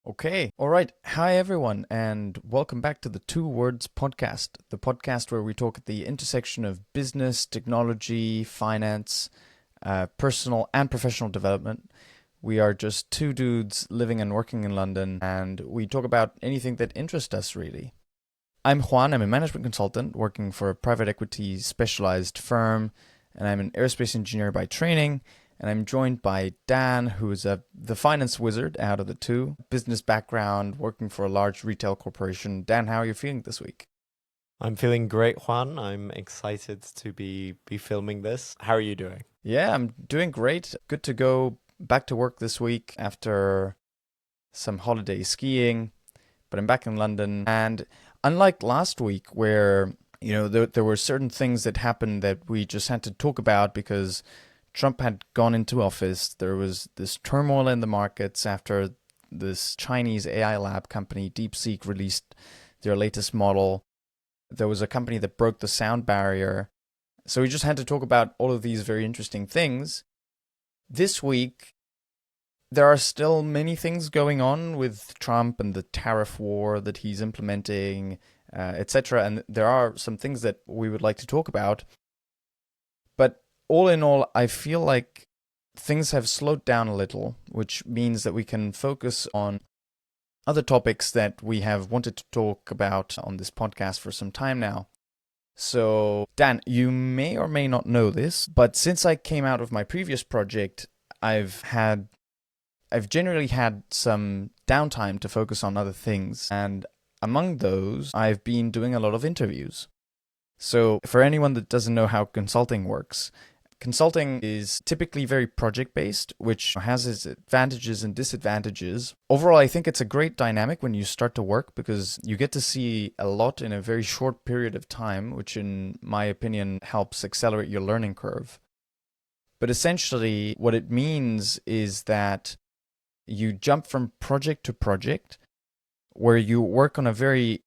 Okay. All right. Hi, everyone, and welcome back to the Two Words podcast, the podcast where we talk at the intersection of business, technology, finance, personal, and professional development. We are just two dudes living and working in London, and we talk about anything that interests us, really. I'm Juan. I'm a management consultant working for a private equity specialized firm, and I'm an aerospace engineer by training. And I'm joined by Dan, who is the finance wizard out of the two, business background, working for a large retail corporation. Dan, how are you feeling this week? I'm feeling great, Juan. I'm excited to be filming this. How are you doing? Yeah, I'm doing great. Good to go back to work this week after some holiday skiing, but I'm back in London. And unlike last week, where there were certain things that happened that we just had to talk about because Trump had gone into office. There was this turmoil in the markets after this Chinese AI lab company, DeepSeek, released their latest model. There was a company that broke the sound barrier. So we just had to talk about all of these very interesting things. This week, there are still many things going on with Trump and the tariff war that he's implementing, etc. And there are some things that we would like to talk about. But all in all, I feel like things have slowed down a little, which means that we can focus on other topics that we have wanted to talk about on this podcast for some time now. So, Dan, you may or may not know this, but since I came out of my previous project, I've generally had some downtime to focus on other things, and among those, I've been doing a lot of interviews. So, for anyone that doesn't know how consulting works, consulting is typically very project-based, which has its advantages and disadvantages. Overall, I think it's a great dynamic when you start to work because you get to see a lot in a very short period of time, which in my opinion helps accelerate your learning curve. But essentially, what it means is that you jump from project to project where you work on a very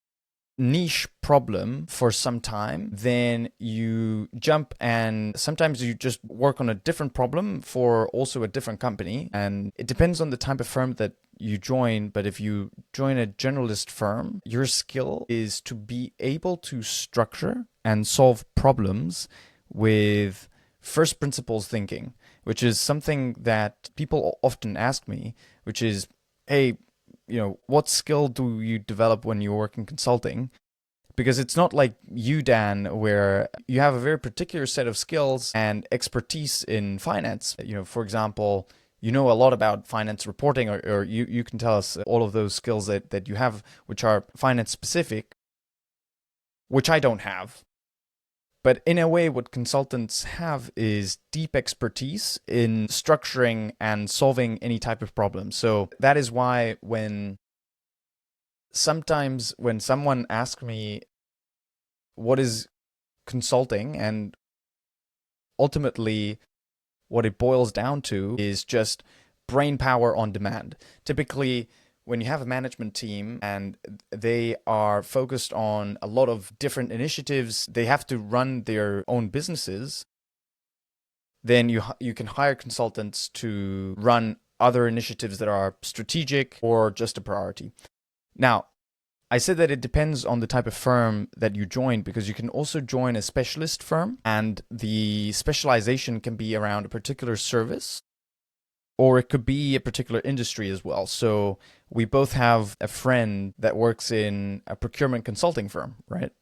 niche problem for some time, then you jump and sometimes you just work on a different problem for also a different company. And it depends on the type of firm that you join. But if you join a generalist firm, your skill is to be able to structure and solve problems with first principles thinking, which is something that people often ask me, which is, hey, what skill do you develop when you work in consulting? Because it's not like you, Dan, where you have a very particular set of skills and expertise in finance. For example, you know a lot about finance reporting, or you can tell us all of those skills that you have, which are finance specific, which I don't have. But in a way, what consultants have is deep expertise in structuring and solving any type of problem. So that is why sometimes when someone asks me what is consulting, and ultimately what it boils down to is just brain power on demand. Typically, when you have a management team and they are focused on a lot of different initiatives, they have to run their own businesses, then you can hire consultants to run other initiatives that are strategic or just a priority. Now, I said that it depends on the type of firm that you join because you can also join a specialist firm and the specialization can be around a particular service or it could be a particular industry as well. So we both have a friend that works in a procurement consulting firm, right?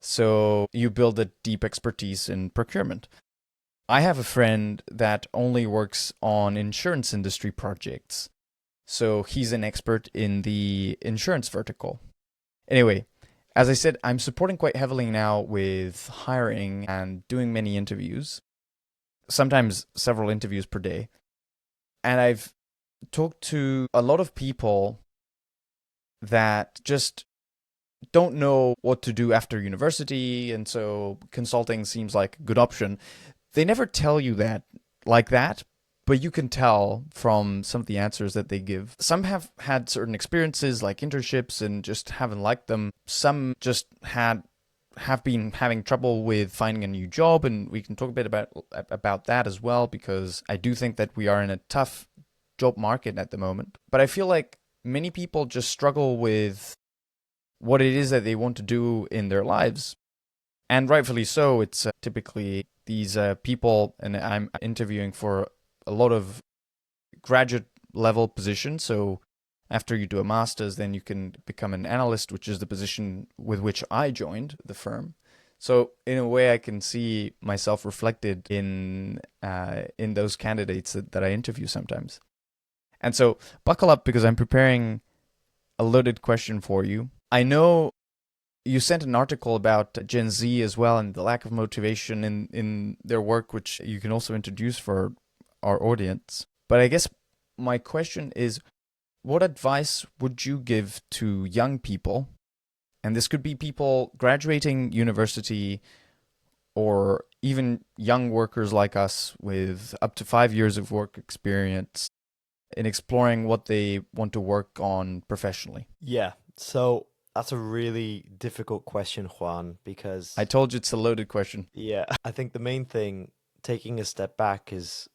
So you build a deep expertise in procurement. I have a friend that only works on insurance industry projects. So he's an expert in the insurance vertical. Anyway, as I said, I'm supporting quite heavily now with hiring and doing many interviews, sometimes several interviews per day. And I've talked to a lot of people that just don't know what to do after university, and so consulting seems like a good option. They never tell you that like that, but you can tell from some of the answers that they give. Some have had certain experiences like internships and just haven't liked them. Some just have been having trouble with finding a new job, and we can talk a bit about that as well, because I do think that we are in a tough job market at the moment. But I feel like many people just struggle with what it is that they want to do in their lives. And rightfully so. It's typically these people, and I'm interviewing for a lot of graduate level positions. So after you do a master's, then you can become an analyst, which is the position with which I joined the firm. So in a way, I can see myself reflected in those candidates that I interview sometimes. And so buckle up because I'm preparing a loaded question for you. I know you sent an article about Gen Z as well and the lack of motivation in their work, which you can also introduce for our audience. But I guess my question is, what advice would you give to young people? And this could be people graduating university or even young workers like us with up to 5 years of work experience in exploring what they want to work on professionally. Yeah. So that's a really difficult question, Juan, because I told you it's a loaded question. yeah, I think the main thing, taking a step back, is,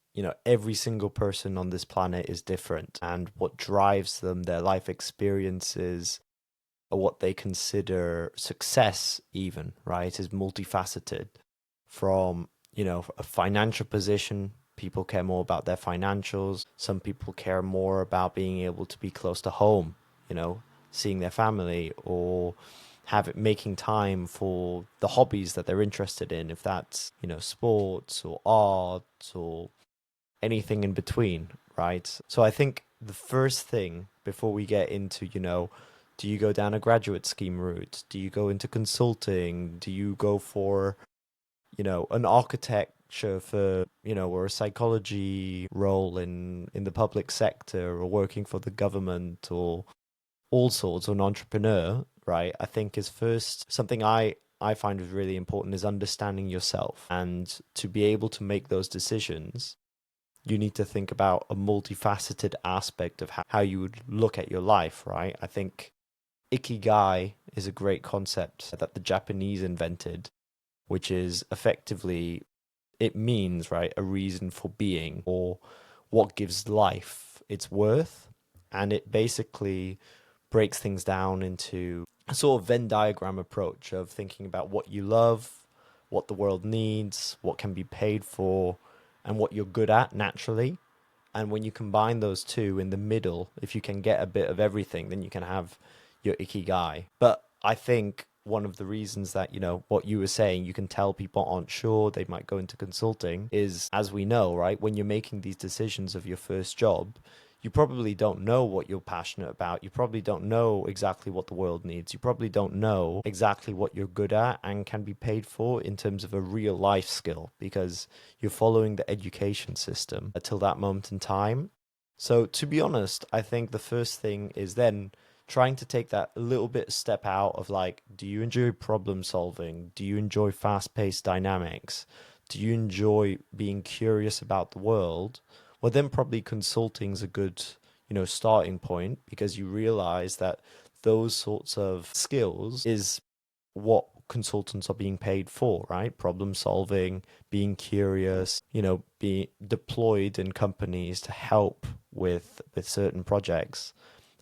every single person on this planet is different, and what drives them, their life experiences, or what they consider success even, right, is multifaceted. From, a financial position, people care more about their financials. Some people care more about being able to be close to home, seeing their family, or making time for the hobbies that they're interested in, if that's, sports or art or anything in between, right? So I think the first thing before we get into, do you go down a graduate scheme route? Do you go into consulting? Do you go for, an architecture for, or a psychology role in the public sector, or working for the government, or all sorts, or an entrepreneur, right? I think is first something I find is really important is understanding yourself. And to be able to make those decisions, you need to think about a multifaceted aspect of how you would look at your life, right? I think ikigai is a great concept that the Japanese invented, which is effectively, it means, right, a reason for being, or what gives life its worth. And it basically breaks things down into a sort of Venn diagram approach of thinking about what you love, what the world needs, what can be paid for, and what you're good at naturally. And when you combine those two in the middle, if you can get a bit of everything, then you can have your ikigai. But I think one of the reasons that, what you were saying, you can tell people aren't sure, they might go into consulting, is, as we know, right, when you're making these decisions of your first job, you probably don't know what you're passionate about. You probably don't know exactly what the world needs. You probably don't know exactly what you're good at and can be paid for in terms of a real life skill, because you're following the education system until that moment in time. So to be honest, I think the first thing is then trying to take that a little bit step out of, like, do you enjoy problem solving? Do you enjoy fast-paced dynamics? Do you enjoy being curious about the world? Well, then probably consulting's a good, starting point, because you realize that those sorts of skills is what consultants are being paid for, right? Problem solving, being curious, being deployed in companies to help with certain projects.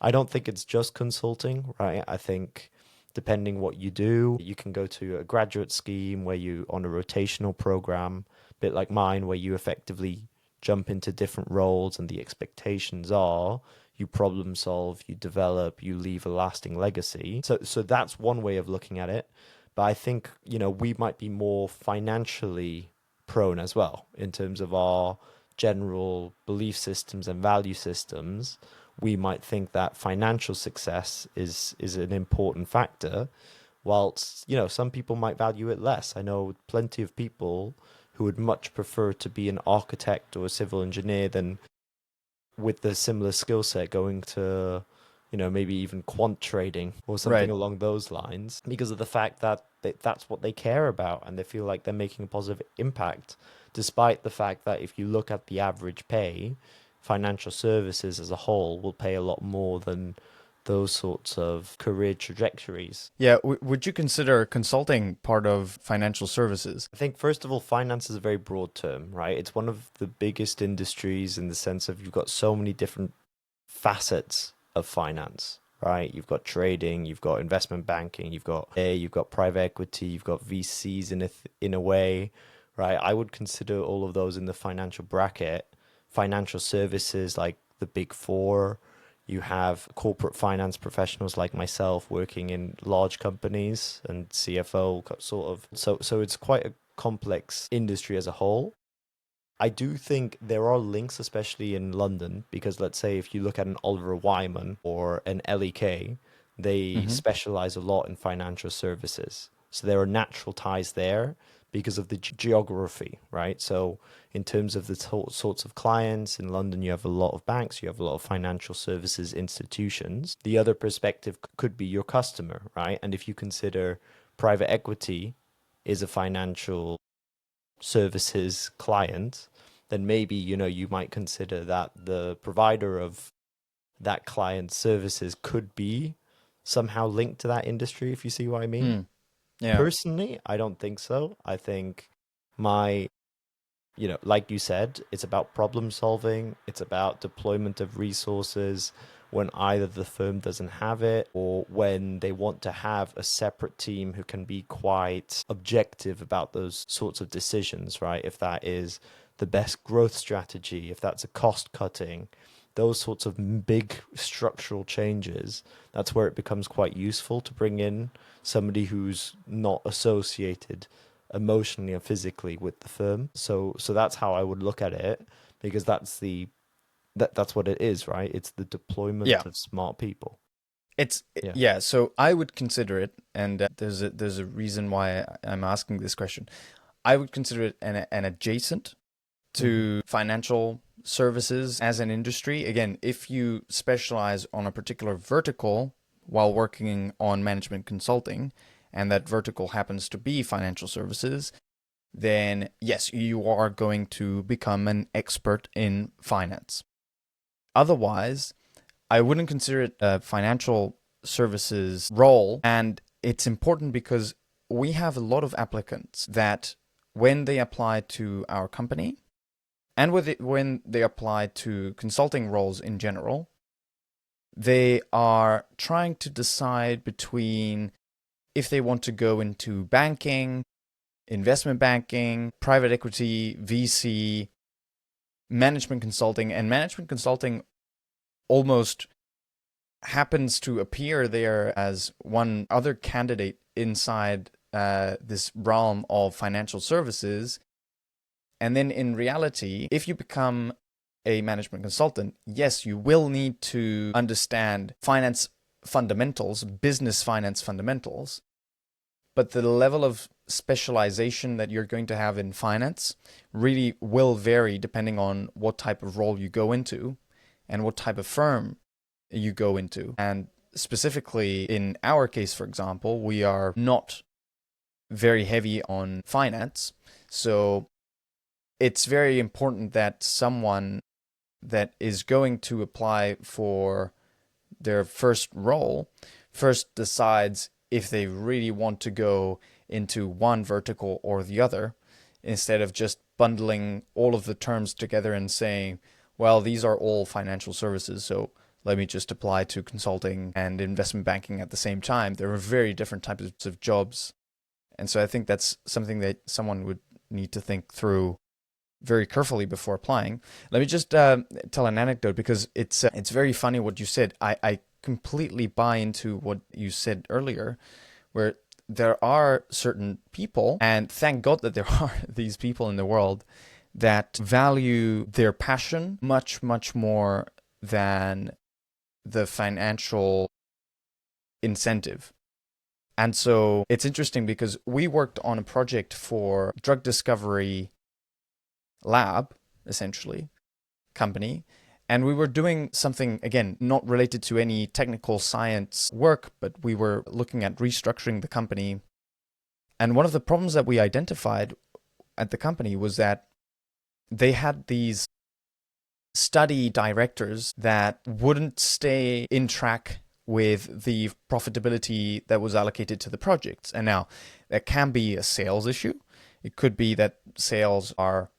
I don't think it's just consulting, right? I think depending what you do, you can go to a graduate scheme where you on a rotational program, a bit like mine, where you effectively jump into different roles, and the expectations are you problem solve, you develop, you leave a lasting legacy. So that's one way of looking at it. But I think, we might be more financially prone as well in terms of our general belief systems and value systems. We might think that financial success is an important factor, whilst, some people might value it less. I know plenty of people who would much prefer to be an architect or a civil engineer than, with the similar skill set, going to, maybe even quant trading or something Right. along those lines, because of the fact that that's what they care about, and they feel like they're making a positive impact, despite the fact that if you look at the average pay, financial services as a whole will pay a lot more than those sorts of career trajectories. Yeah, would you consider consulting part of financial services? I think, first of all, finance is a very broad term, right? It's one of the biggest industries in the sense of you've got so many different facets of finance, right? You've got trading, you've got investment banking, you've got private equity, you've got VCs in a way, right? I would consider all of those in the financial bracket. Financial services like the big four. You have corporate finance professionals like myself working in large companies and CFO sort of. So it's quite a complex industry as a whole. I do think there are links, especially in London, because let's say if you look at an Oliver Wyman or an LEK, they Hmm. specialize a lot in financial services. So there are natural ties there because of the geography, right? So in terms of the sorts of clients in London, you have a lot of banks, you have a lot of financial services institutions. The other perspective could be your customer, right? And if you consider private equity is a financial services client, then maybe, you might consider that the provider of that client's services could be somehow linked to that industry, if you see what I mean. Mm, yeah. Personally, I don't think so. I think my, like you said, it's about problem solving, it's about deployment of resources when either the firm doesn't have it or when they want to have a separate team who can be quite objective about those sorts of decisions, right? If that is the best growth strategy, if that's a cost cutting, those sorts of big structural changes, that's where it becomes quite useful to bring in somebody who's not associated emotionally or physically with the firm. So that's how I would look at it, because that's what it is, right? It's the Yeah. deployment of smart people. It's Yeah. yeah, so I would consider it, and there's a reason why I'm asking this question. I would consider it an adjacent Hmm. to financial services as an industry. Again, if you specialize on a particular vertical while working on management consulting, and that vertical happens to be financial services, then yes, you are going to become an expert in finance. Otherwise, I wouldn't consider it a financial services role. And it's important because we have a lot of applicants that when they apply to our company and when they apply to consulting roles in general, they are trying to decide between if they want to go into banking, investment banking, private equity, VC, management consulting, and management consulting almost happens to appear there as one other candidate inside this realm of financial services. And then in reality, if you become a management consultant, yes, you will need to understand finance fundamentals, business finance fundamentals, but the level of specialization that you're going to have in finance really will vary depending on what type of role you go into and what type of firm you go into. And specifically in our case, for example, we are not very heavy on finance. So it's very important that someone that is going to apply for their first role first decides if they really want to go into one vertical or the other, instead of just bundling all of the terms together and saying, well, these are all financial services, so let me just apply to consulting and investment banking at the same time. There are very different types of jobs. And so I think that's something that someone would need to think through very carefully before applying. Let me just tell an anecdote, because it's very funny what you said. I completely buy into what you said earlier, where there are certain people, and thank God that there are these people in the world that value their passion much, much more than the financial incentive. And so it's interesting because we worked on a project for drug discovery lab, essentially, company. And we were doing something, again, not related to any technical science work, but we were looking at restructuring the company. And one of the problems that we identified at the company was that they had these study directors that wouldn't stay in track with the profitability that was allocated to the projects. And now, that can be a sales issue. It could be that sales are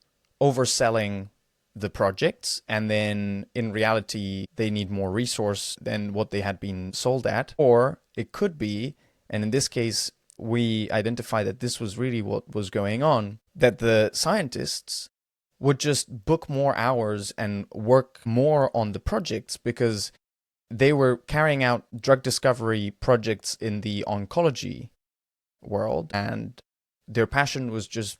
overselling the projects, and then in reality they need more resource than what they had been sold at. Or it could be, and in this case we identified that this was really what was going on, that the scientists would just book more hours and work more on the projects because they were carrying out drug discovery projects in the oncology world, and their passion was just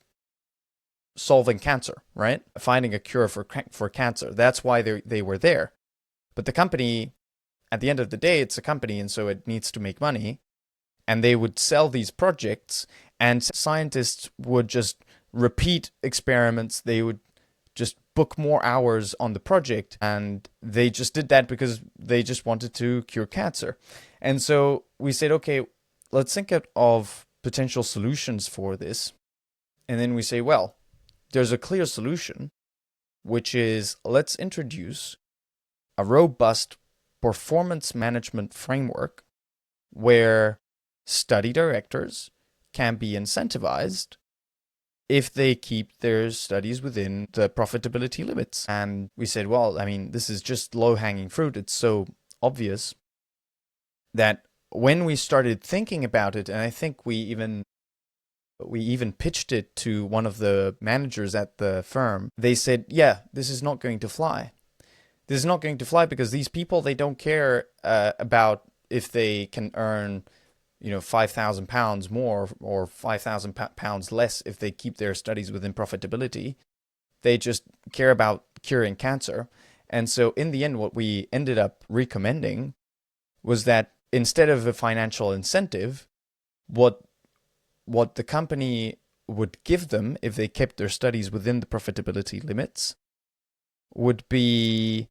solving cancer, right? Finding a cure for cancer. That's why they were there. But the company, at the end of the day, it's a company, and so it needs to make money. And they would sell these projects, and scientists would just repeat experiments. They would just book more hours on the project, and they just did that because they just wanted to cure cancer. And so we said, okay, let's think of potential solutions for this. And then we say, well, there's a clear solution, which is let's introduce a robust performance management framework where study directors can be incentivized if they keep their studies within the profitability limits. And we said, well, I mean, this is just low-hanging fruit. It's so obvious that when we started thinking about it, and I think we even pitched it to one of the managers at the firm, they said, yeah, this is not going to fly. This is not going to fly because these people, they don't care about if they can earn, £5,000 more or £5,000 less if they keep their studies within profitability. They just care about curing cancer. And so in the end, what we ended up recommending was that instead of a financial incentive, what the company would give them if they kept their studies within the profitability limits would be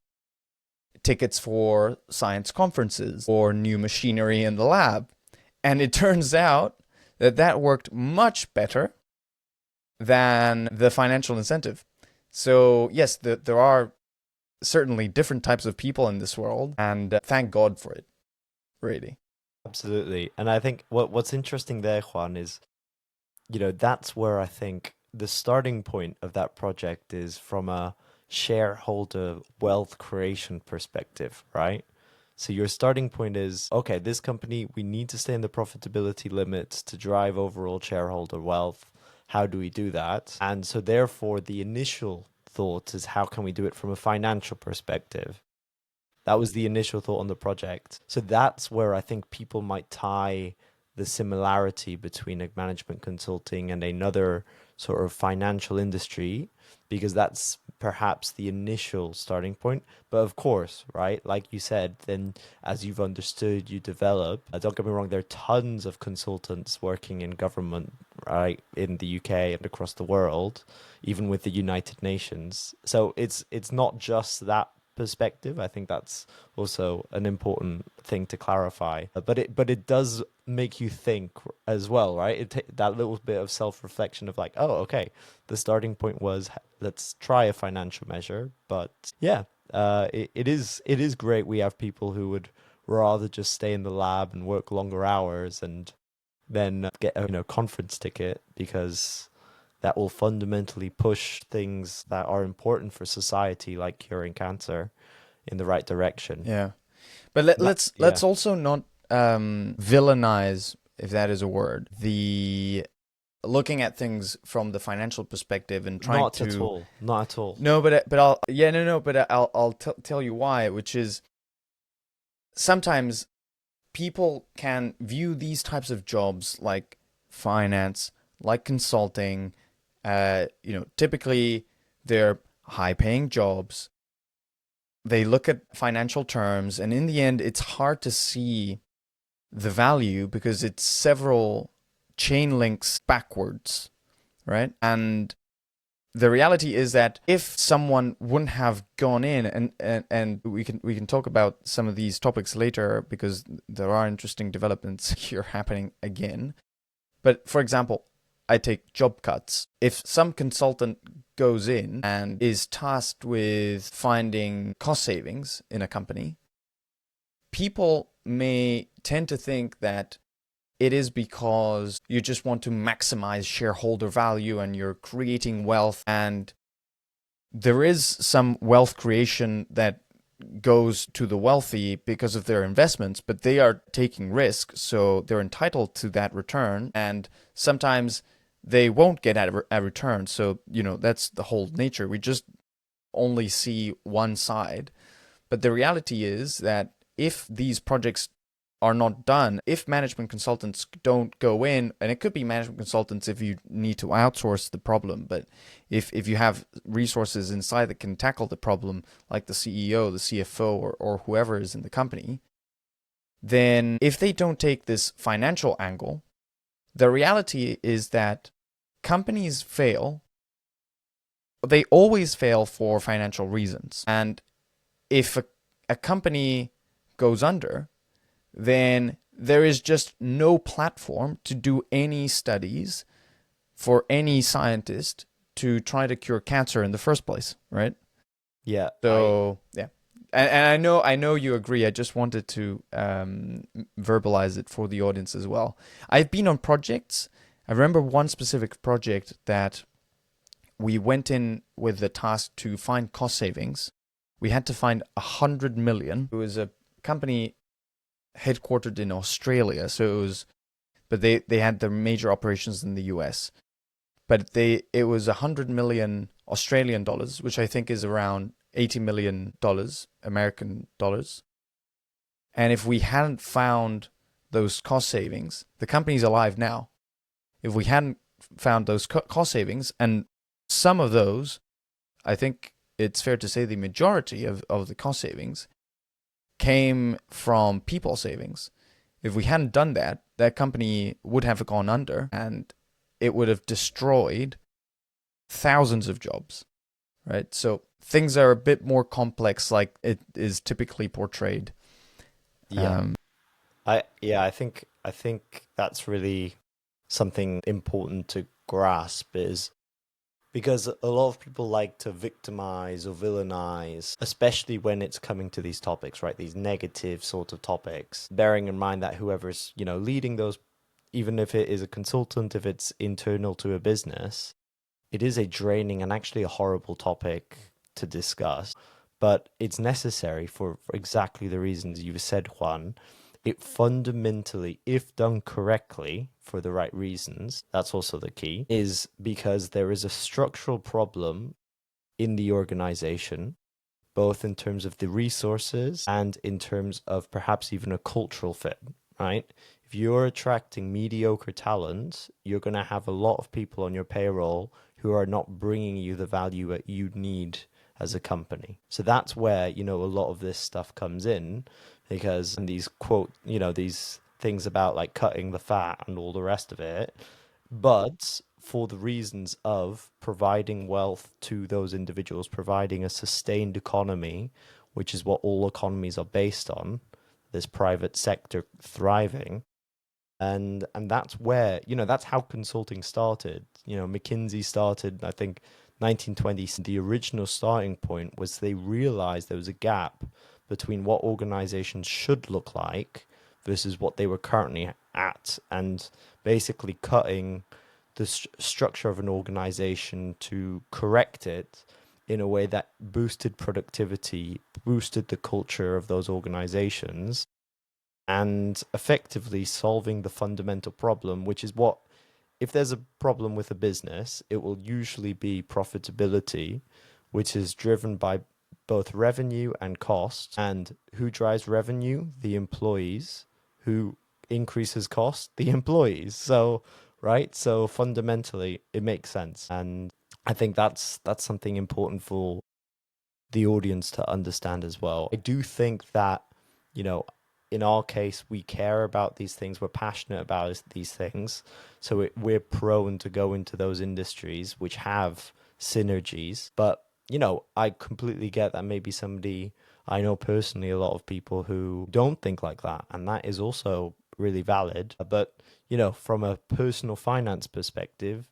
tickets for science conferences or new machinery in the lab. And it turns out that worked much better than the financial incentive. So yes, there are certainly different types of people in this world, and thank God for it, really. Absolutely. And I think what's interesting there, Juan, is, that's where I think the starting point of that project is from a shareholder wealth creation perspective, right? So your starting point is, okay, this company, we need to stay in the profitability limits to drive overall shareholder wealth. How do we do that? And so therefore, the initial thought is, how can we do it from a financial perspective? That was the initial thought on the project. So that's where I think people might tie the similarity between a management consulting and another sort of financial industry, because that's perhaps the initial starting point. But of course, right, like you said, then as you've understood, you develop. Don't get me wrong, there are tons of consultants working in government, right, in the UK and across the world, even with the United Nations. So it's not just that perspective. I think that's also an important thing to clarify. But it does make you think as well, right? That little bit of self-reflection of like, oh, okay, the starting point was let's try a financial measure. But yeah, it is great. We have people who would rather just stay in the lab and work longer hours and then get a conference ticket, because that will fundamentally push things that are important for society, like curing cancer, in the right direction. Yeah, but let's also not villainize, if that is a word, the looking at things from the financial perspective and trying Not at all. No, I'll tell you why, which is sometimes people can view these types of jobs like finance, like consulting. Typically they're high-paying jobs. They look at financial terms, and in the end, it's hard to see the value because it's several chain links backwards, right? And the reality is that if someone wouldn't have gone in, and we can talk about some of these topics later because there are interesting developments here happening again. But for example, I take job cuts. If some consultant goes in and is tasked with finding cost savings in a company, people may tend to think that it is because you just want to maximize shareholder value and you're creating wealth. And there is some wealth creation that goes to the wealthy because of their investments, but they are taking risk, so they're entitled to that return. And sometimes they won't get a return. So, that's the whole nature. We just only see one side. But the reality is that if these projects are not done, if management consultants don't go in, and it could be management consultants if you need to outsource the problem, but if you have resources inside that can tackle the problem, like the CEO, the CFO, or whoever is in the company, then if they don't take this financial angle, the reality is that companies fail. They always fail for financial reasons. And if a company goes under, then there is just no platform to do any studies for any scientist to try to cure cancer in the first place, right? Yeah. So yeah, and I know you agree. I just wanted to verbalize it for the audience as well. I've been on projects. I remember one specific project that we went in with the task to find cost savings. We had to find 100 million. It was a company headquartered in Australia, but they had their major operations in the US. But it was 100 million Australian dollars, which I think is around $80 million American dollars. And if we hadn't found those cost savings, the company's alive now. If we hadn't found those cost savings, and some of those, I think it's fair to say the majority of the cost savings came from people savings. If we hadn't done that, that company would have gone under, and it would have destroyed thousands of jobs, right? So things are a bit more complex, like it is typically portrayed. Yeah. I think that's really something important to grasp, is because a lot of people like to victimize or villainize, especially when it's coming to these topics, right? These negative sort of topics, bearing in mind that whoever's, leading those, even if it is a consultant, if it's internal to a business, it is a draining and actually a horrible topic to discuss. But it's necessary for exactly the reasons you've said, Juan. It fundamentally, if done correctly for the right reasons, that's also the key, is because there is a structural problem in the organization, both in terms of the resources and in terms of perhaps even a cultural fit, right? If you're attracting mediocre talent, you're going to have a lot of people on your payroll who are not bringing you the value that you need as a company. So that's where, a lot of this stuff comes in, because and these these things about like cutting the fat and all the rest of it, but for the reasons of providing wealth to those individuals, providing a sustained economy, which is what all economies are based on, this private sector thriving. And that's where, that's how consulting started. McKinsey started, I think, 1920. The original starting point was they realized there was a gap between what organizations should look like versus what they were currently at, and basically cutting the structure of an organization to correct it in a way that boosted productivity, boosted the culture of those organizations, and effectively solving the fundamental problem, which is what, if there's a problem with a business, it will usually be profitability, which is driven by both revenue and cost. And who drives revenue? The employees. Who increases cost? The employees. So, right? So fundamentally, it makes sense. And I think that's something important for the audience to understand as well. I do think that, you know, in our case, we care about these things. We're passionate about these things. So we're prone to go into those industries which have synergies. But, I completely get that maybe somebody, I know personally a lot of people who don't think like that. And that is also really valid. But, from a personal finance perspective,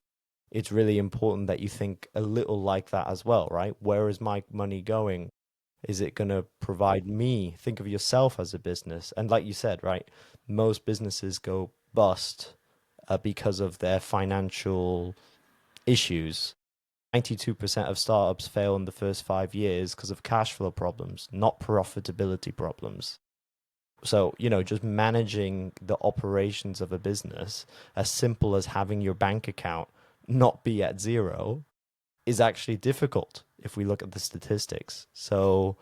it's really important that you think a little like that as well, right? Where is my money going? Is it going to provide me? Think of yourself as a business. And like you said, right, most businesses go bust because of their financial issues. 92% of startups fail in the first 5 years because of cash flow problems, not profitability problems. So, just managing the operations of a business, as simple as having your bank account not be at zero, is actually difficult if we look at the statistics. So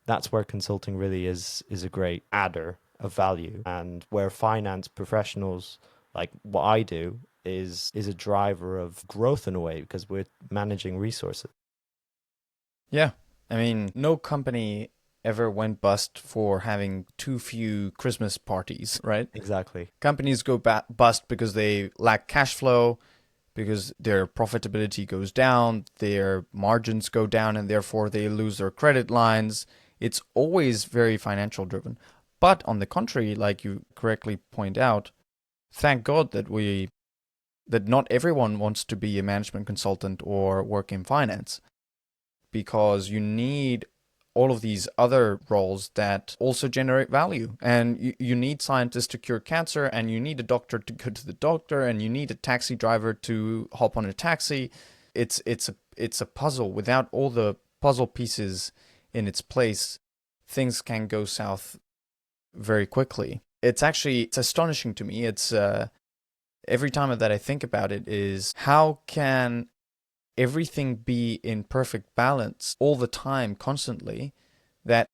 that's where consulting really is a great adder of value, and where finance professionals like what I do is a driver of growth in a way, because we're managing resources. Yeah. I mean, no company ever went bust for having too few Christmas parties, right? Exactly. Companies go bust because they lack cash flow, because their profitability goes down, their margins go down, and therefore they lose their credit lines. It's always very financial driven. But on the contrary, like you correctly point out, thank God that not everyone wants to be a management consultant or work in finance, because you need all of these other roles that also generate value. And you need scientists to cure cancer, and you need a doctor to go to the doctor, and you need a taxi driver to hop on a taxi. It's a puzzle. Without all the puzzle pieces in its place, things can go south very quickly. It's astonishing to me. It's every time that I think about it is, how can everything be in perfect balance all the time, constantly, that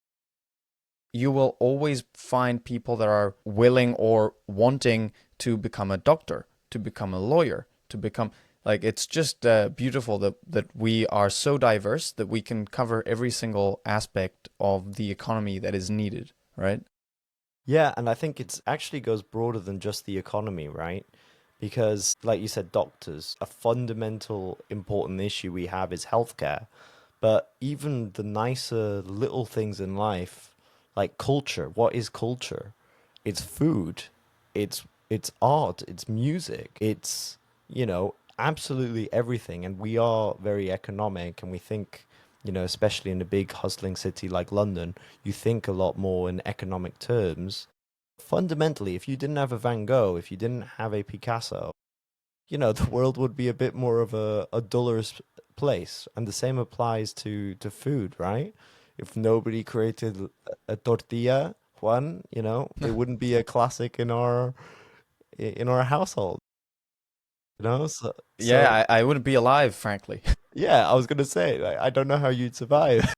you will always find people that are willing or wanting to become a doctor, to become a lawyer, to become, like, it's just beautiful that we are so diverse that we can cover every single aspect of the economy that is needed, right? Yeah, and I think it's actually goes broader than just the economy, right? Because, like you said, doctors, a fundamental important issue we have is healthcare. But even the nicer little things in life, like culture, what is culture? It's food, it's art, it's music, it's, absolutely everything. And we are very economic, and we think, especially in a big hustling city like London, you think a lot more in economic terms. Fundamentally, if you didn't have a Van Gogh, if you didn't have a Picasso, the world would be a bit more of a duller place. And the same applies to food, right? If nobody created a tortilla, Juan, it wouldn't be a classic in our household, So Yeah, I wouldn't be alive, frankly. yeah, I was gonna say, like, I don't know how you'd survive.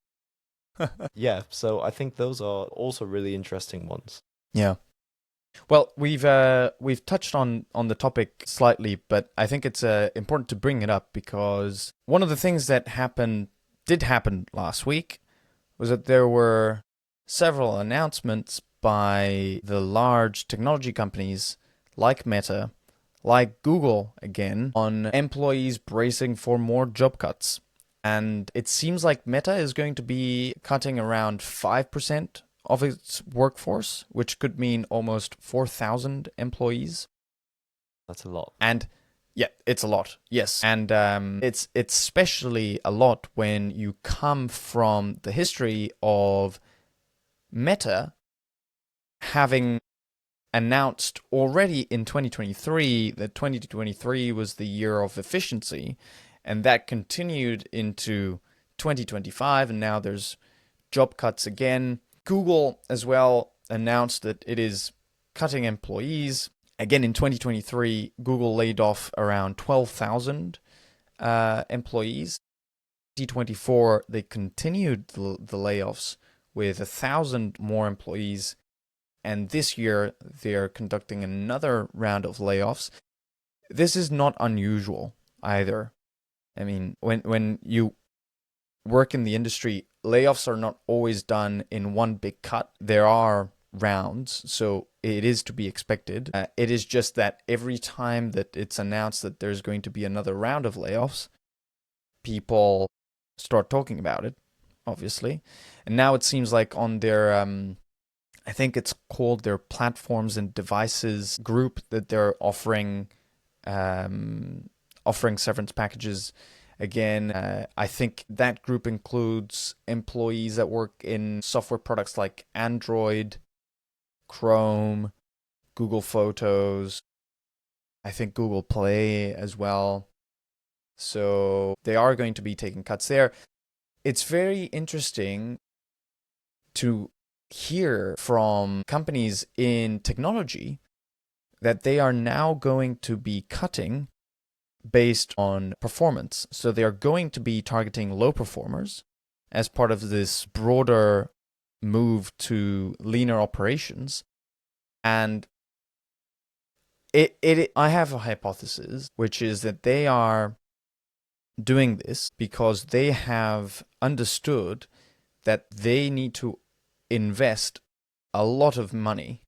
Yeah, so I think those are also really interesting ones. Yeah. Well, we've touched on the topic slightly, but I think it's important to bring it up, because one of the things that did happen last week was that there were several announcements by the large technology companies like Meta, like Google again, on employees bracing for more job cuts. And it seems like Meta is going to be cutting around 5% of its workforce, which could mean almost 4,000 employees. That's a lot. And yeah, it's a lot. Yes, and it's especially a lot when you come from the history of Meta having announced already in 2023 that 2023 was the year of efficiency, and that continued into 2025, and now there's job cuts again. Google as well announced that it is cutting employees. Again, in 2023, Google laid off around 12,000 employees. 2024, they continued the layoffs with 1,000 more employees. And this year, they're conducting another round of layoffs. This is not unusual either. I mean, when you work in the industry, layoffs are not always done in one big cut. There are rounds, so it is to be expected. It is just that every time that it's announced that there's going to be another round of layoffs, people start talking about it, obviously. And now it seems like on their, I think it's called their platforms and devices group, that they're offering severance packages again. I think that group includes employees that work in software products like Android, Chrome, Google Photos, I think Google Play as well. So they are going to be taking cuts there. It's very interesting to hear from companies in technology that they are now going to be cutting based on performance. So they are going to be targeting low performers as part of this broader move to leaner operations. And I have a hypothesis, which is that they are doing this because they have understood that they need to invest a lot of money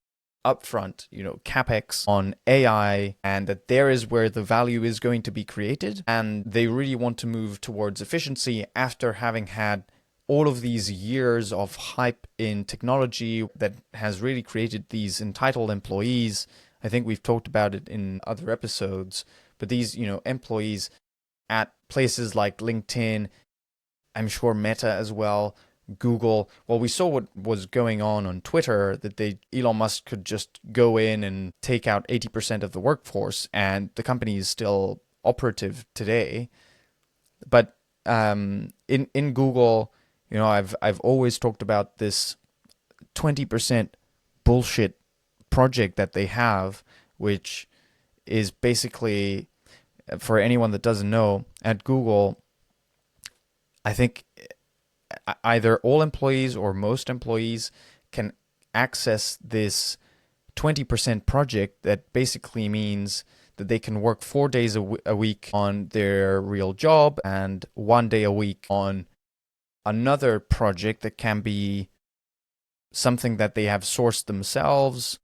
upfront, capex on AI, and that there is where the value is going to be created. And they really want to move towards efficiency after having had all of these years of hype in technology that has really created these entitled employees. I think we've talked about it in other episodes, but these, employees at places like LinkedIn, I'm sure Meta as well, Google. Well, we saw what was going on Twitter, that Elon Musk could just go in and take out 80% of the workforce, and the company is still operative today. But in Google, I've always talked about this 20% bullshit project that they have, which is basically, for anyone that doesn't know, at Google, I think either all employees or most employees can access this 20% project that basically means that they can work 4 days a week on their real job and 1 day a week on another project that can be something that they have sourced themselves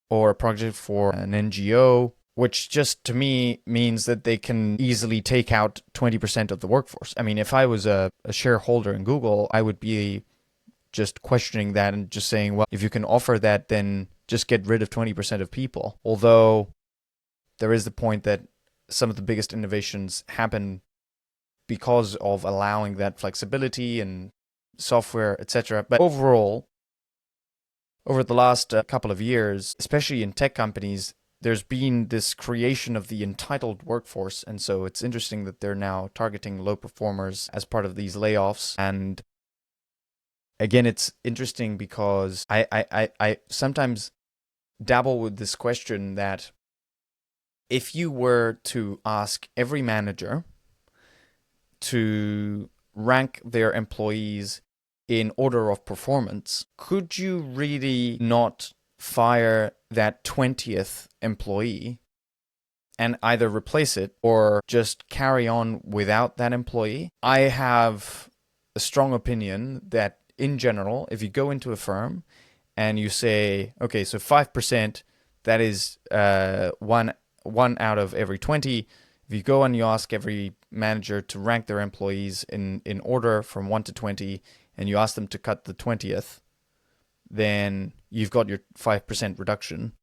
or a project for an NGO, which just to me means that they can easily take out 20% of the workforce. I mean, if I was a shareholder in Google, I would be just questioning that and just saying, well, if you can offer that, then just get rid of 20% of people. Although there is the point that some of the biggest innovations happen because of allowing that flexibility and software, etc. But overall, over the last couple of years, especially in tech companies, there's been this creation of the entitled workforce. And so it's interesting that they're now targeting low performers as part of these layoffs. And again, it's interesting because I sometimes dabble with this question that if you were to ask every manager to rank their employees in order of performance, could you really not fire that 20th employee and either replace it or just carry on without that employee? I have a strong opinion that in general, if you go into a firm and you say, okay, so 5%, that is one out of every 20. If you go and you ask every manager to rank their employees in order from 1 to 20, and you ask them to cut the 20th, then you've got your 5% reduction.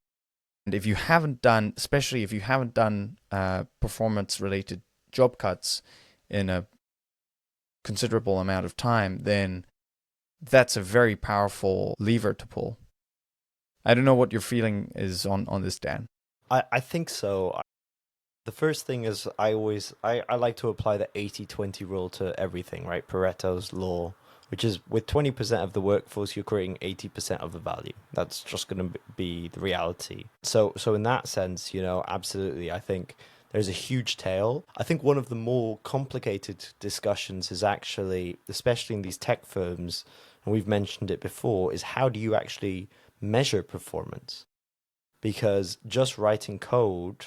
And if you haven't done, especially if you haven't done performance-related job cuts in a considerable amount of time, then that's a very powerful lever to pull. I don't know what your feeling is on this, Dan. I think so. The first thing is I like to apply the 80-20 rule to everything, right? Pareto's law, which is with 20% of the workforce, you're creating 80% of the value. That's just going to be the reality. So in that sense, absolutely, I think there's a huge tail. I think one of the more complicated discussions is actually, especially in these tech firms, and we've mentioned it before, is how do you actually measure performance? Because just writing code,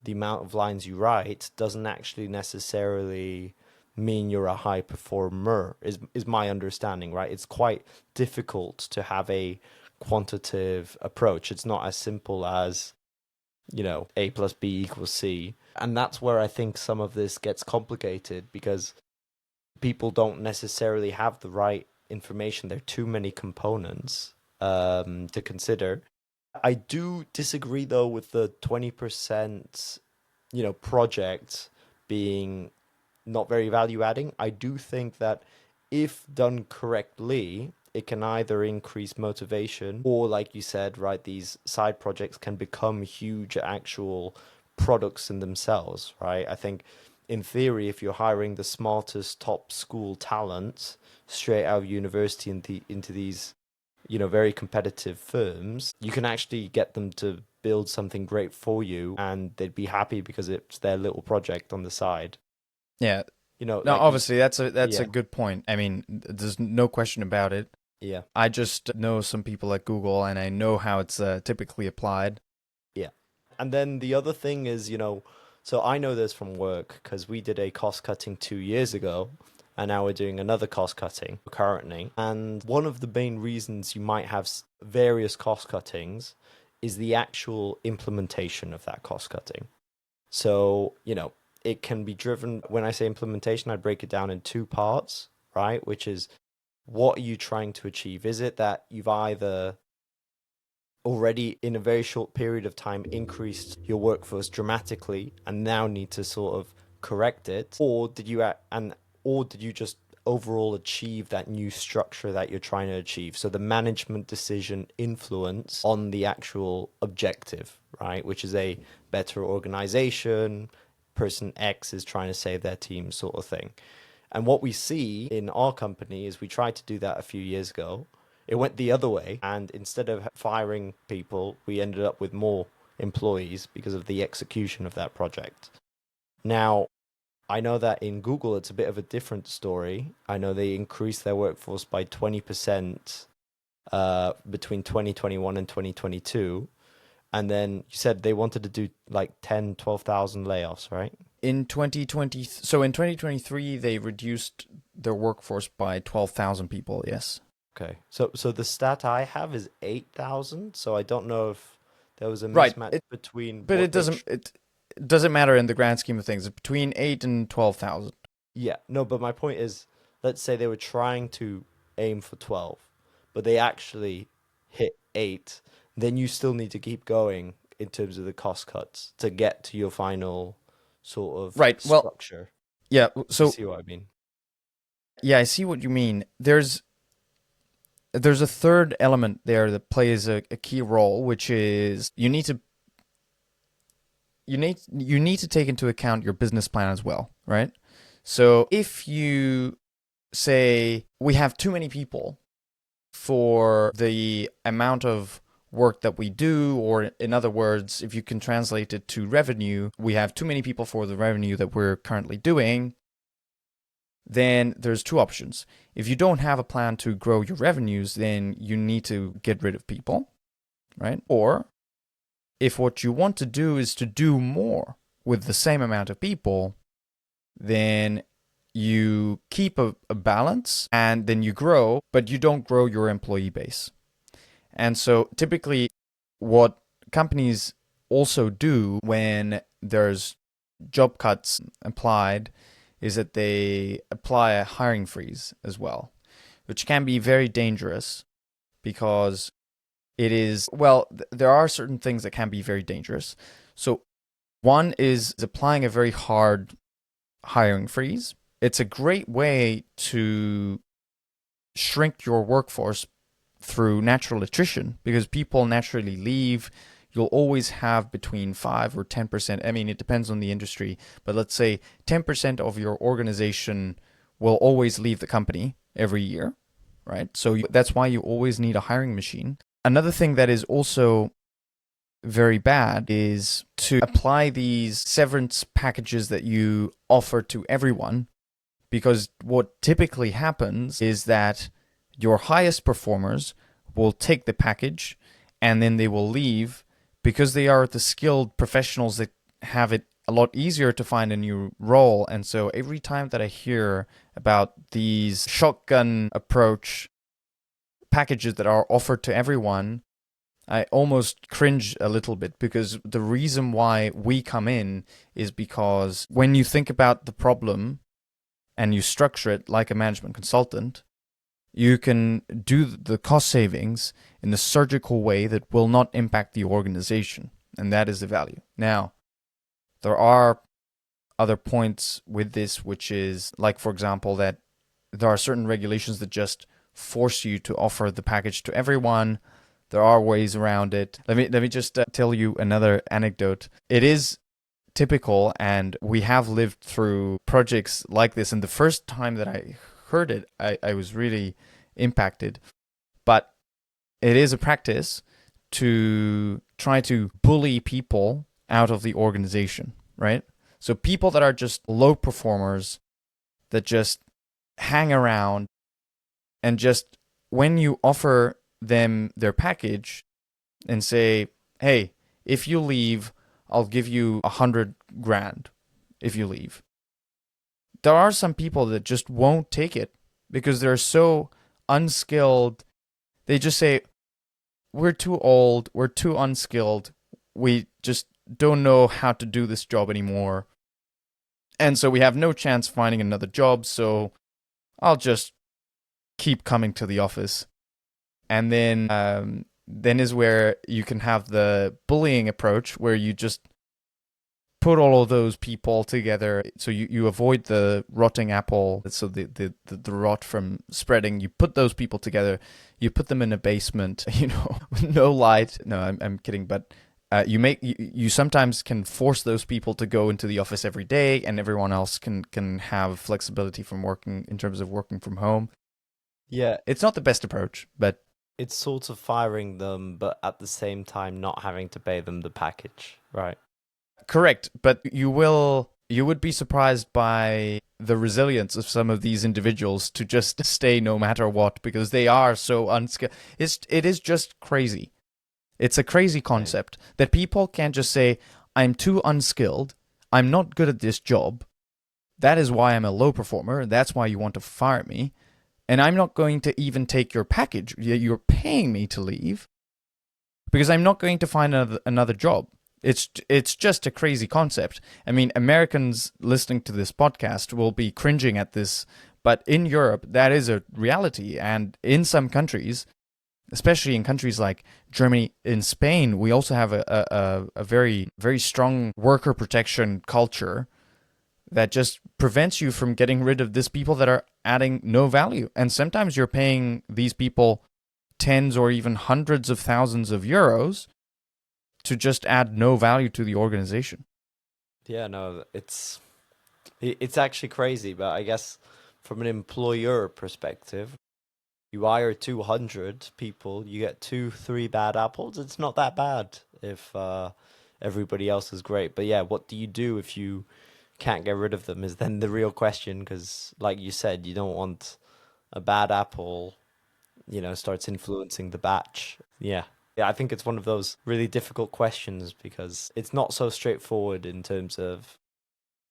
the amount of lines you write doesn't actually necessarily mean you're a high performer, is my understanding, right? It's quite difficult to have a quantitative approach. It's not as simple as, A plus B equals C. And that's where I think some of this gets complicated because people don't necessarily have the right information. There are too many components to consider. I do disagree though with the 20%, project being not very value adding. I do think that if done correctly, it can either increase motivation or, like you said, right, these side projects can become huge actual products in themselves, right? I think in theory, if you're hiring the smartest top school talent straight out of university into these, very competitive firms, you can actually get them to build something great for you, and they'd be happy because it's their little project on the side. Yeah. No, Like, obviously that's a yeah, good point. I mean, there's no question about it. yeah, I just know some people at Google, and I know how it's typically applied. yeah. And then the other thing is, so I know this from work because we did a cost cutting 2 years ago, and now we're doing another cost cutting currently. And one of the main reasons you might have various cost cuttings is the actual implementation of that cost cutting. So, it can be driven, when I say implementation, I break it down in two parts, right? Which is, what are you trying to achieve? Is it that you've either already in a very short period of time increased your workforce dramatically and now need to sort of correct it, or did you just overall achieve that new structure that you're trying to achieve? So the management decision influence on the actual objective, right? Which is a better organization, person X is trying to save their team, sort of thing. And what we see in our company is we tried to do that a few years ago. It went the other way, and instead of firing people, we ended up with more employees because of the execution of that project. Now, I know that in Google, it's a bit of a different story. I know they increased their workforce by 20% between 2021 and 2022. And then you said they wanted to do like 10, 12,000 layoffs, right? In 2020, so in 2023, they reduced their workforce by 12,000 people. Yes. Okay. So the stat I have is 8,000. So I don't know if there was a Right. mismatch between But what they it doesn't matter in the grand scheme of things. It's between 8 and 12,000. Yeah, no, but my point is, let's say they were trying to aim for 12, but they actually hit 8, then you still need to keep going in terms of the cost cuts to get to your final sort of Right. Well, structure. yeah. You So see what I mean? yeah, I see what you mean. There's a third element there that plays a key role, which is you need to take into account your business plan as well, right? So if you say we have too many people for the amount of work that we do, or in other words, if you can translate it to revenue, we have too many people for the revenue that we're currently doing, then there's two options. If you don't have a plan to grow your revenues, then you need to get rid of people, right? Or if what you want to do is to do more with the same amount of people, then you keep a balance and then you grow, but you don't grow your employee base. And so typically what companies also do when there's job cuts applied is that they apply a hiring freeze as well, which can be very dangerous because there are certain things that can be very dangerous. So one is applying a very hard hiring freeze. It's a great way to shrink your workforce through natural attrition because people naturally leave. You'll always have between 5 or 10%. I mean, it depends on the industry, but let's say 10% of your organization will always leave the company every year, right? So that's why you always need a hiring machine. Another thing that is also very bad is to apply these severance packages that you offer to everyone, because what typically happens is that your highest performers will take the package and then they will leave because they are the skilled professionals that have it a lot easier to find a new role. And so every time that I hear about these shotgun approach packages that are offered to everyone, I almost cringe a little bit, because the reason why we come in is because when you think about the problem and you structure it like a management consultant, you can do the cost savings in a surgical way that will not impact the organization. And that is the value. Now, there are other points with this, which is like, for example, that there are certain regulations that just force you to offer the package to everyone. There are ways around it. Let me just tell you another anecdote. It is typical, and we have lived through projects like this. And the first time that I heard it, I was really impacted. But it is a practice to try to bully people out of the organization, right? So people that are just low performers, that just hang around, and just when you offer them their package and say, hey, if you leave, I'll give you 100 grand if you leave. There are some people that just won't take it because they're so unskilled. They just say, we're too old, we're too unskilled, we just don't know how to do this job anymore. And so we have no chance finding another job, so I'll just keep coming to the office. And then is where you can have the bullying approach, where you just put all of those people together, so you avoid the rotting apple, so the rot from spreading. You put those people together, you put them in a basement, no light. No, I'm kidding, but you sometimes can force those people to go into the office every day, and everyone else can have flexibility from working in terms of working from home. Yeah, It's not the best approach, but it's sort of firing them, but at the same time not having to pay them the package, right? correct. But you would be surprised by the resilience of some of these individuals to just stay no matter what, because they are so unskilled. It is just crazy. It's a crazy concept that people can't just say, I'm too unskilled, I'm not good at this job, that is why I'm a low performer, that's why you want to fire me, and I'm not going to even take your package. You're paying me to leave because I'm not going to find another job. It's just a crazy concept. I mean, Americans listening to this podcast will be cringing at this, but in Europe, that is a reality. And in some countries, especially in countries like Germany, in Spain, we also have a very, very strong worker protection culture that just prevents you from getting rid of these people that are adding no value. And sometimes you're paying these people tens or even hundreds of thousands of euros to just add no value to the organization. Yeah, no, it's actually crazy, but I guess from an employer perspective, you hire 200 people, you get 2, 3 bad apples. It's not that bad if everybody else is great. But yeah, what do you do if you can't get rid of them is then the real question, because like you said, you don't want a bad apple, starts influencing the batch. Yeah. Yeah, I think it's one of those really difficult questions because it's not so straightforward in terms of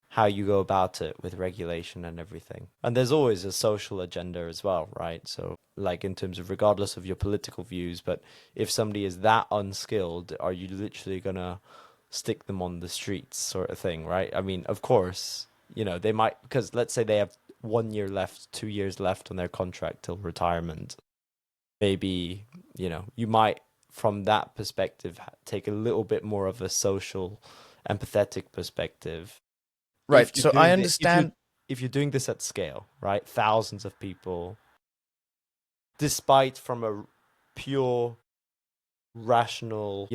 how you go about it with regulation and everything. And there's always a social agenda as well, right? So, like in terms of regardless of your political views, but if somebody is that unskilled, are you literally gonna stick them on the streets sort of thing, right? I mean, of course, they might, because let's say they have 1 year left, 2 years left on their contract till retirement. Maybe, you might, from that perspective, take a little bit more of a social, empathetic perspective. Right. So I understand. If you're doing this at scale, right? Thousands of people, despite from a pure, rational,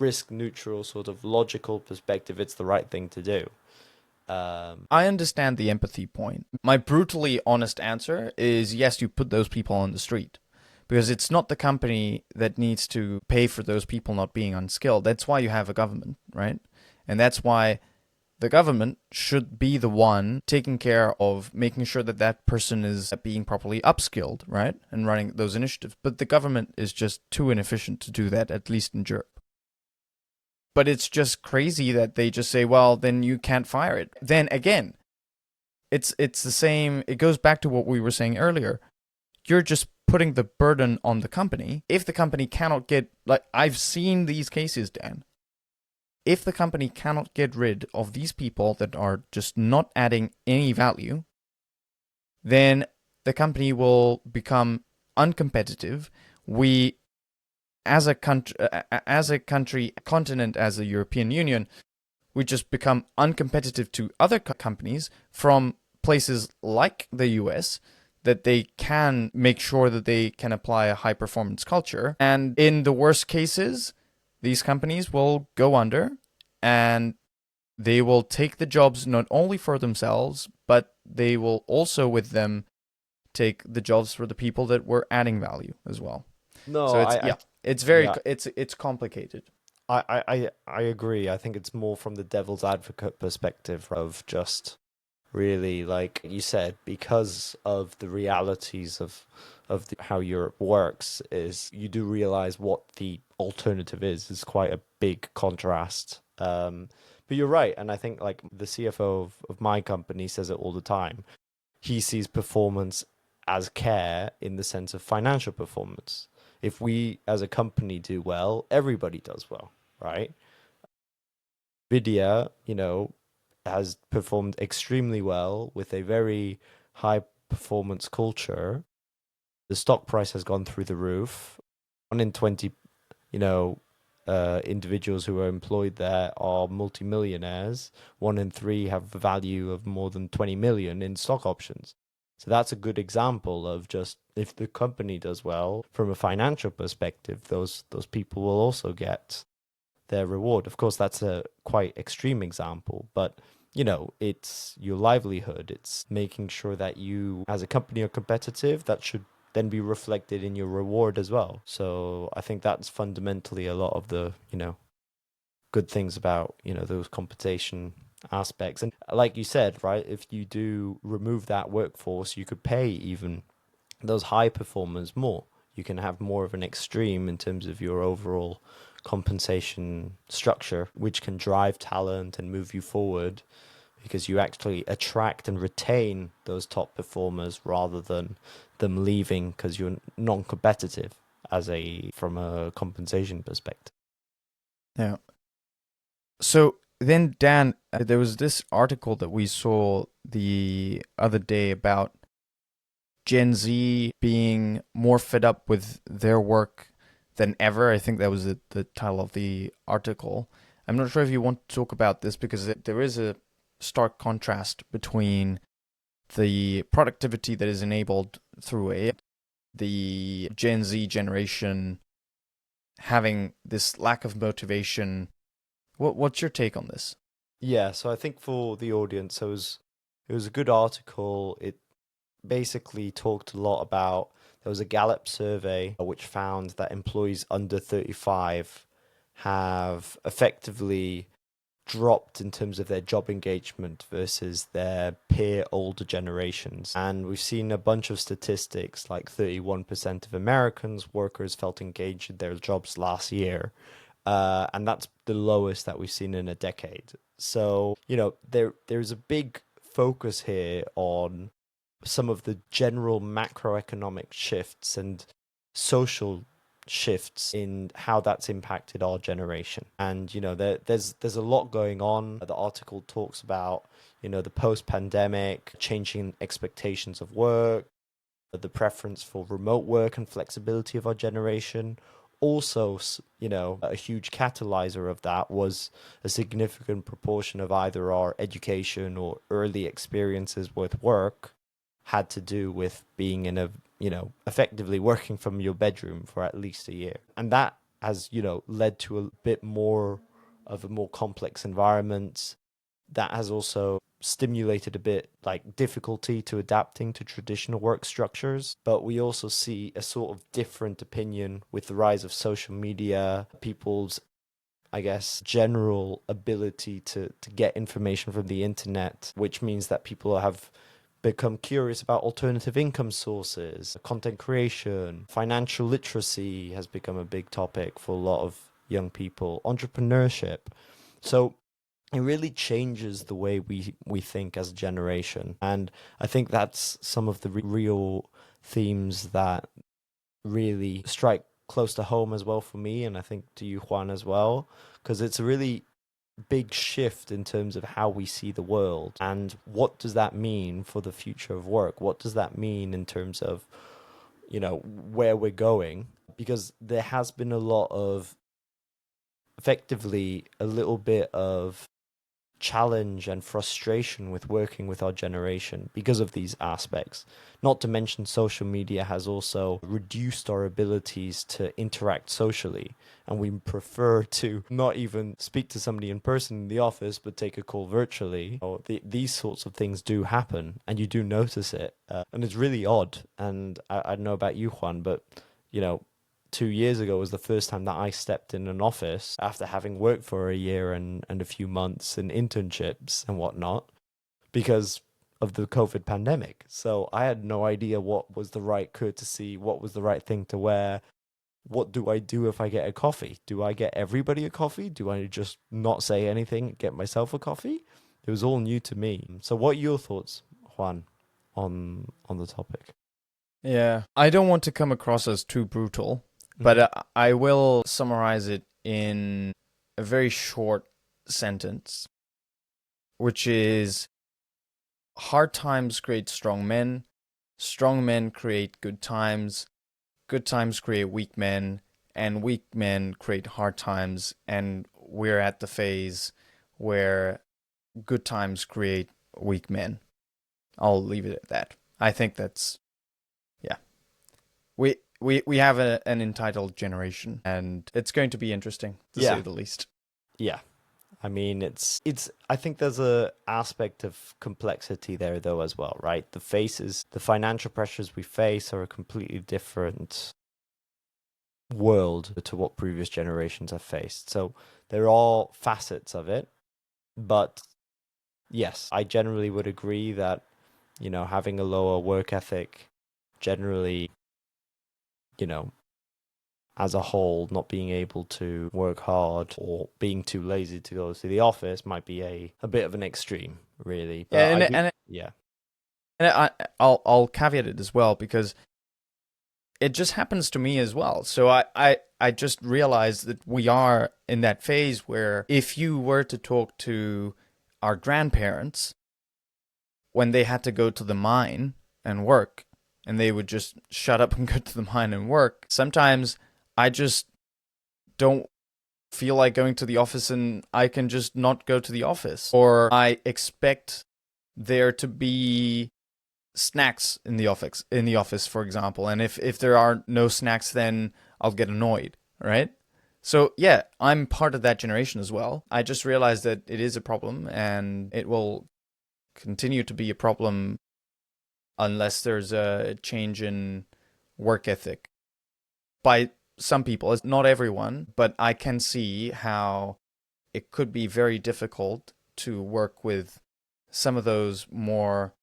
risk neutral sort of logical perspective, it's the right thing to do. I understand the empathy point. My brutally honest answer is yes, you put those people on the street. Because it's not the company that needs to pay for those people not being unskilled. That's why you have a government, right? And that's why the government should be the one taking care of making sure that that person is being properly upskilled, right? And running those initiatives. But the government is just too inefficient to do that, at least in Europe. But it's just crazy that they just say, well, then you can't fire it. Then again, it's the same. It goes back to what we were saying earlier. You're just putting the burden on the company. If the company cannot get, like, I've seen these cases, Dan. If the company cannot get rid of these people that are just not adding any value, then the company will become uncompetitive. We, as a country, continent, as a European Union, we just become uncompetitive to other companies from places like the US, that they can make sure that they can apply a high performance culture. And in the worst cases, these companies will go under and they will take the jobs not only for themselves, but they will also with them take the jobs for the people that were adding value as well. No, So it's yeah, it's very yeah, it's complicated. I agree. I think it's more from the devil's advocate perspective of just really, like you said, because of the realities of how Europe works, is you do realize what the alternative is quite a big contrast. But you're right, and I think like the CFO of my company says it all the time. He sees performance as care in the sense of financial performance. If we as a company do well, everybody does well, right? Nvidia, has performed extremely well with a very high performance culture. The stock price has gone through the roof. 1 in 20, you know, individuals who are employed there are multimillionaires. 1 in 3 have a value of more than 20 million in stock options. So that's a good example of just if the company does well from a financial perspective, those people will also get their reward. Of course, that's a quite extreme example, but it's your livelihood. It's making sure that you, as a company, are competitive. That should then be reflected in your reward as well. So I think that's fundamentally a lot of the, good things about, those compensation aspects. And like you said, right, if you do remove that workforce, you could pay even those high performers more. You can have more of an extreme in terms of your overall compensation structure, which can drive talent and move you forward because you actually attract and retain those top performers rather than them leaving because you're non-competitive from a compensation perspective. Yeah. So then, Dan, there was this article that we saw the other day about Gen Z being more fed up with their work than ever. I think that was the title of the article. I'm not sure if you want to talk about this because there is a stark contrast between the productivity that is enabled through AI, the Gen Z generation having this lack of motivation. What's your take on this? Yeah, so I think for the audience, it was a good article. It basically talked a lot about there was a Gallup survey which found that employees under 35 have effectively dropped in terms of their job engagement versus their peer older generations. And we've seen a bunch of statistics like 31% of Americans workers felt engaged in their jobs last year. And that's the lowest that we've seen in a decade. So, there's a big focus here on some of the general macroeconomic shifts and social shifts in how that's impacted our generation. And there's a lot going on. The article talks about the post-pandemic changing expectations of work, the preference for remote work and flexibility of our generation. Also, a huge catalyzer of that was a significant proportion of either our education or early experiences with work had to do with being in effectively working from your bedroom for at least a year. And that has, led to a bit more of a more complex environment. That has also stimulated a bit like difficulty to adapting to traditional work structures. But we also see a sort of different opinion with the rise of social media, people's, I guess, general ability to get information from the internet, which means that people have become curious about alternative income sources, content creation, financial literacy has become a big topic for a lot of young people, entrepreneurship. So it really changes the way we think as a generation. And I think that's some of the real themes that really strike close to home as well for me, and I think to you, Juan, as well, because it's a really big shift in terms of how we see the world and what does that mean for the future of work. What does that mean in terms of where we're going, because there has been a lot of effectively a little bit of challenge and frustration with working with our generation because of these aspects. Not to mention social media has also reduced our abilities to interact socially, and we prefer to not even speak to somebody in person in the office, but take a call virtually. These sorts of things do happen, and you do notice it, and it's really odd. And I don't know about you, Juan, but 2 years ago was the first time that I stepped in an office after having worked for a year and a few months in internships and whatnot because of the COVID pandemic. So I had no idea what was the right courtesy, what was the right thing to wear. What do I do if I get a coffee? Do I get everybody a coffee? Do I just not say anything, get myself a coffee? It was all new to me. So what are your thoughts, Juan, on the topic? Yeah, I don't want to come across as too brutal, but I will summarize it in a very short sentence, which is hard times create strong men create good times create weak men, and weak men create hard times, and we're at the phase where good times create weak men. I'll leave it at that. I think that's, yeah. We have an entitled generation, and it's going to be interesting, to say the least. Yeah. I mean, I think there's a aspect of complexity there though as well, right? The financial pressures we face are a completely different world to what previous generations have faced. So there are facets of it, but yes, I generally would agree that, having a lower work ethic generally, as a whole, not being able to work hard or being too lazy to go to the office might be a bit of an extreme, really. But I'll caveat it as well, because it just happens to me as well. So I just realized that we are in that phase where if you were to talk to our grandparents when they had to go to the mine and work, and they would just shut up and go to the mine and work, sometimes I just don't feel like going to the office, and I can just not go to the office. Or I expect there to be snacks in the office, for example. And if there are no snacks, then I'll get annoyed, right? So yeah, I'm part of that generation as well. I just realized that it is a problem, and it will continue to be a problem unless there's a change in work ethic by some people. It's not everyone, but I can see how it could be very difficult to work with some of those more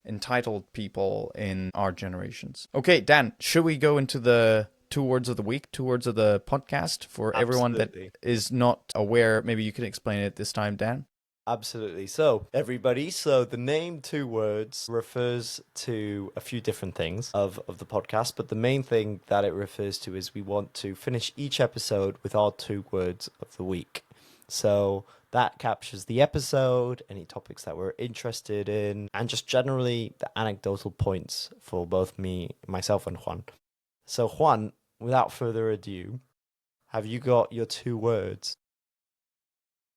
entitled people in our generations. Okay, Dan, should we go into the 2 words of the week, 2 words of the podcast for everyone that is not aware? Maybe you can explain it this time, Dan. Absolutely. So, everybody, the name 2 words refers to a few different things of the podcast, but the main thing that it refers to is we want to finish each episode with our 2 words of the week. So that captures the episode, any topics that we're interested in, and just generally the anecdotal points for both myself and Juan. So Juan, without further ado, have you got your 2 words?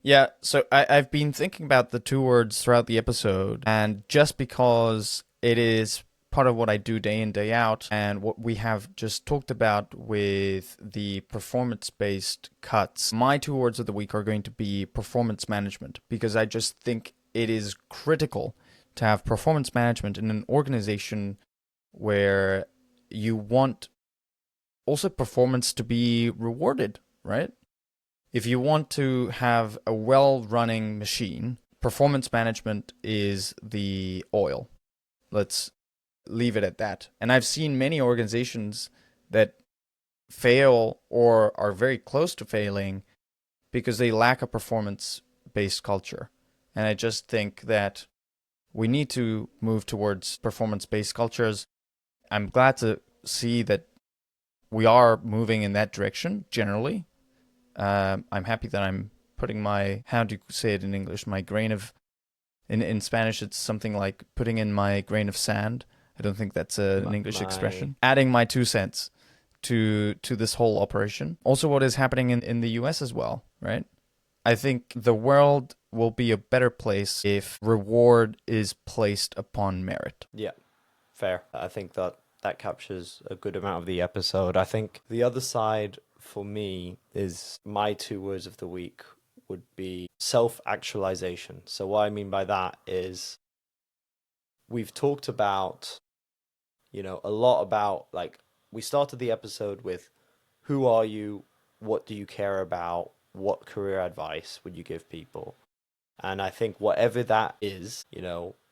Yeah, so I've been thinking about the 2 words throughout the episode, and just because it is part of what I do day in, day out, and what we have just talked about with the performance-based cuts, my 2 words of the week are going to be performance management, because I just think it is critical to have performance management in an organization where you want also performance to be rewarded, right? If you want to have a well-running machine, performance management is the oil. Let's leave it at that. And I've seen many organizations that fail or are very close to failing because they lack a performance-based culture. And I just think that we need to move towards performance-based cultures. I'm glad to see that we are moving in that direction generally. I'm happy that I'm putting how do you say it in English? My grain of, in Spanish, it's something like putting in my grain of sand. I don't think that's an English expression. Adding my 2 cents to this whole operation. Also what is happening in the US as well, right? I think the world will be a better place if reward is placed upon merit. Yeah, fair. I think that captures a good amount of the episode. I think the other side for me is my 2 words of the week would be self-actualization. So what I mean by that is we've talked about, a lot about, like, we started the episode with who are you? What do you care about? What career advice would you give people? And I think whatever that is,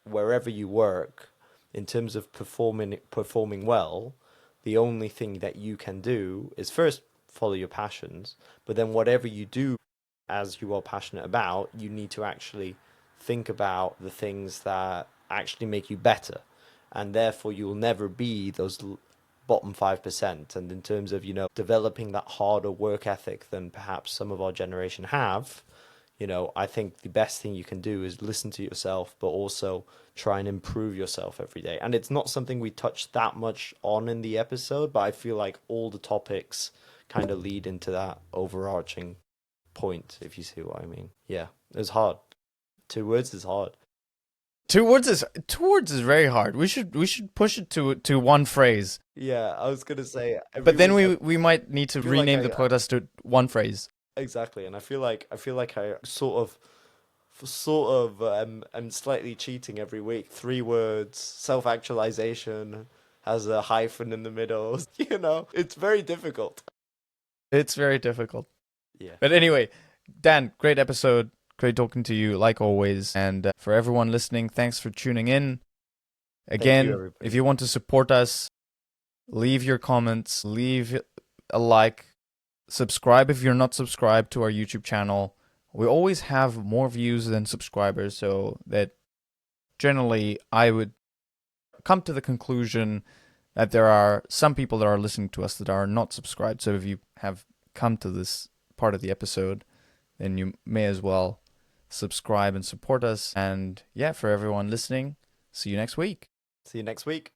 wherever you work, in terms of performing well, the only thing that you can do is first follow your passions, but then whatever you do as you are passionate about, you need to actually think about the things that actually make you better. And therefore you will never be those bottom 5%. And in terms of, developing that harder work ethic than perhaps some of our generation have, I think the best thing you can do is listen to yourself, but also try and improve yourself every day. And it's not something we touched that much on in the episode, but I feel like all the topics kind of lead into that overarching point, if you see what I mean. Yeah, it's hard. 2 words is hard. 2 words is very hard. We should push it to one phrase. Yeah, I was gonna say. But then we might need to rename the podcast to one phrase. Exactly, and I feel like I sort of am slightly cheating every week. 3 words, self-actualization has a hyphen in the middle. It's very difficult. It's very difficult. Yeah. But anyway, Dan, great episode. Great talking to you, like always. And for everyone listening, thanks for tuning in. Again, if you want to support us, leave your comments, leave a like, subscribe if you're not subscribed to our YouTube channel. We always have more views than subscribers, so that generally I would come to the conclusion that there are some people that are listening to us that are not subscribed. So if you have come to this part of the episode, then you may as well subscribe and support us. And yeah, for everyone listening, see you next week. See you next week.